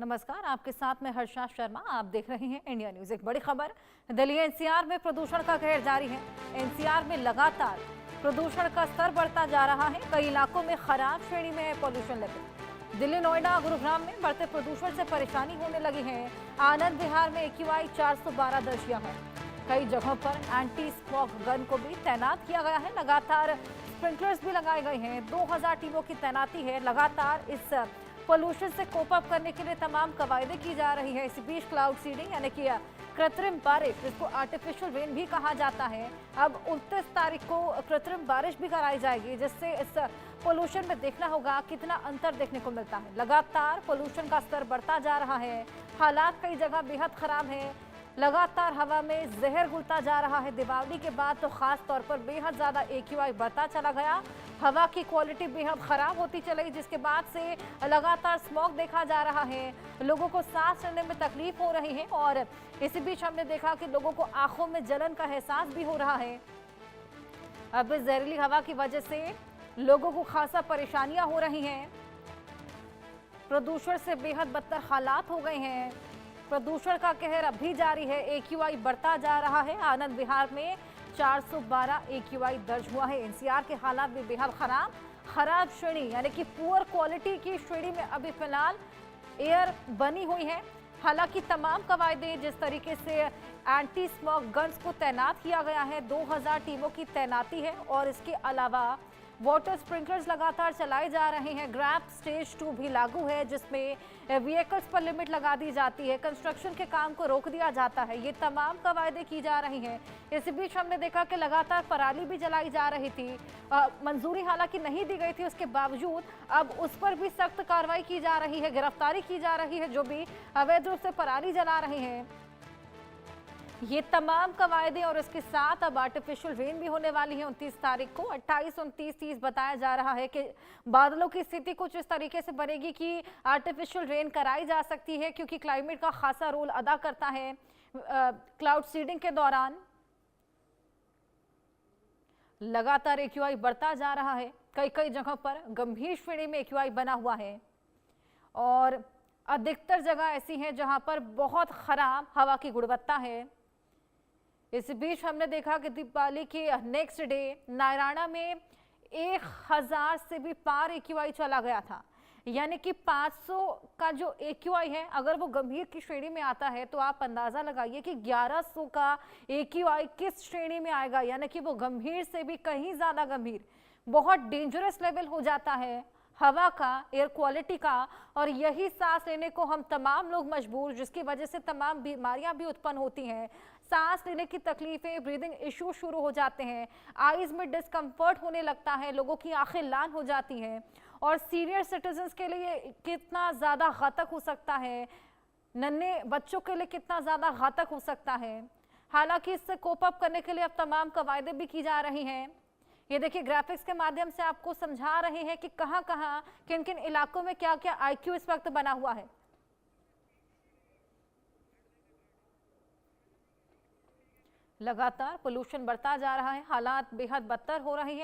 नमस्कार, आपके साथ में हर्षा शर्मा। आप देख रहे हैं इंडिया न्यूज। एक बड़ी खबर, दिल्ली एनसीआर में प्रदूषण का कहर जारी है। एनसीआर में लगातार प्रदूषण का स्तर बढ़ता जा रहा है। कई इलाकों में खराब श्रेणी में है पॉल्यूशन लेवल। दिल्ली, नोएडा, गुरुग्राम में बढ़ते प्रदूषण से परेशानी होने लगी है। आनंद विहार में AQI 412 दर्ज किया है। कई जगहों पर एंटी स्मॉग गन को भी तैनात किया गया है। लगातार स्प्रिंकलर्स भी लगाए गए हैं। 2000 टीमों की तैनाती है। लगातार इस पोल्यूशन से कोप अप करने के लिए तमाम कवायदे की जा रही है। इसी बीच क्लाउड सीडिंग यानी कि कृत्रिम बारिश, जिसको आर्टिफिशियल रेन भी कहा जाता है, अब 29 तारीख को कृत्रिम बारिश भी कराई जाएगी, जिससे इस पोल्यूशन में देखना होगा कितना अंतर देखने को मिलता है। लगातार पोल्यूशन का स्तर बढ़ता जा रहा है। हालात कई जगह बेहद खराब है। लगातार हवा में जहर घुलता जा रहा है। दीपावली के बाद तो खास तौर पर बेहद ज्यादा AQI बढ़ता चला गया। हवा की क्वालिटी बेहद खराब होती चली, जिसके बाद से लगातार स्मॉग देखा जा रहा है। लोगों को सांस लेने में तकलीफ हो रही है और इसी बीच हमने देखा कि लोगों को आंखों में जलन का एहसास भी हो रहा है। अब इस जहरीली हवा की वजह से लोगों को खासा परेशानियां हो रही हैं। प्रदूषण से बेहद बदतर हालात हो गए हैं। प्रदूषण का कहर अब भी जारी है। AQI बढ़ता जा रहा है। आनंद विहार में 412 AQI दर्ज हुआ है। एनसीआर के हालात भी बेहद खराब श्रेणी यानी कि पुअर क्वालिटी की श्रेणी में अभी फिलहाल एयर बनी हुई है। हालांकि तमाम कवायदे, जिस तरीके से एंटी स्मॉग गन्स को तैनात किया गया है, 2000 टीमों की तैनाती है और इसके अलावा वाटर स्प्रिंकलर्स लगातार चलाए जा रहे हैं। ग्रैप स्टेज 2 भी लागू है, जिसमें व्हीकल्स पर लिमिट लगा दी जाती है। कंस्ट्रक्शन के काम को रोक दिया जाता है। ये तमाम कवायदे की जा रही हैं। इसी बीच हमने देखा कि लगातार पराली भी जलाई जा रही थी। मंजूरी हालांकि नहीं दी गई थी, उसके बावजूद अब उस पर भी सख्त कार्रवाई की जा रही है। गिरफ्तारी की जा रही है जो भी अवैध रूप से पराली जला रहे हैं। ये तमाम कवायदे और इसके साथ अब आर्टिफिशियल रेन भी होने वाली है 29 तारीख को। 28, 29, 30 बताया जा रहा है कि बादलों की स्थिति कुछ इस तरीके से बनेगी कि आर्टिफिशियल रेन कराई जा सकती है, क्योंकि क्लाइमेट का खासा रोल अदा करता है क्लाउड सीडिंग के दौरान। लगातार AQI बढ़ता जा रहा है। कई जगहों पर गंभीर श्रेणी में AQI बना हुआ है और अधिकतर जगह ऐसी हैं जहां पर बहुत खराब हवा की गुणवत्ता है। इस बीच हमने देखा कि दीपावली के नेक्स्ट डे नारायणा में 1000 से भी पार AQI चला गया था। यानी कि 500 का जो AQI है, अगर वो गंभीर की श्रेणी में आता है तो आप अंदाजा लगाइए कि 1100 का AQI किस श्रेणी में आएगा। यानी कि वो गंभीर से भी कहीं ज्यादा गंभीर, बहुत डेंजरस लेवल हो जाता है हवा का, एयर क्वालिटी का। और यही सांस लेने को हम तमाम लोग मजबूर, जिसकी वजह से तमाम बीमारियां भी उत्पन्न होती हैं। सांस लेने की तकलीफें, ब्रीदिंग इश्यू शुरू हो जाते हैं। आईज में डिस्कम्फर्ट होने लगता है। लोगों की आंखें लाल हो जाती हैं और सीनियर सिटीजन्स के लिए कितना ज़्यादा घातक हो सकता है, नन्हे बच्चों के लिए कितना ज़्यादा घातक हो सकता है। हालांकि इससे कोप अप करने के लिए अब तमाम कवायदे भी की जा रही हैं। ये देखिए, ग्राफिक्स के माध्यम से आपको समझा रहे हैं कि कहां किन किन इलाकों में क्या क्या IQ इस वक्त बना हुआ है। लगातार पोल्यूशन बढ़ता जा रहा है। हालात बेहद बदतर हो रहे हैं।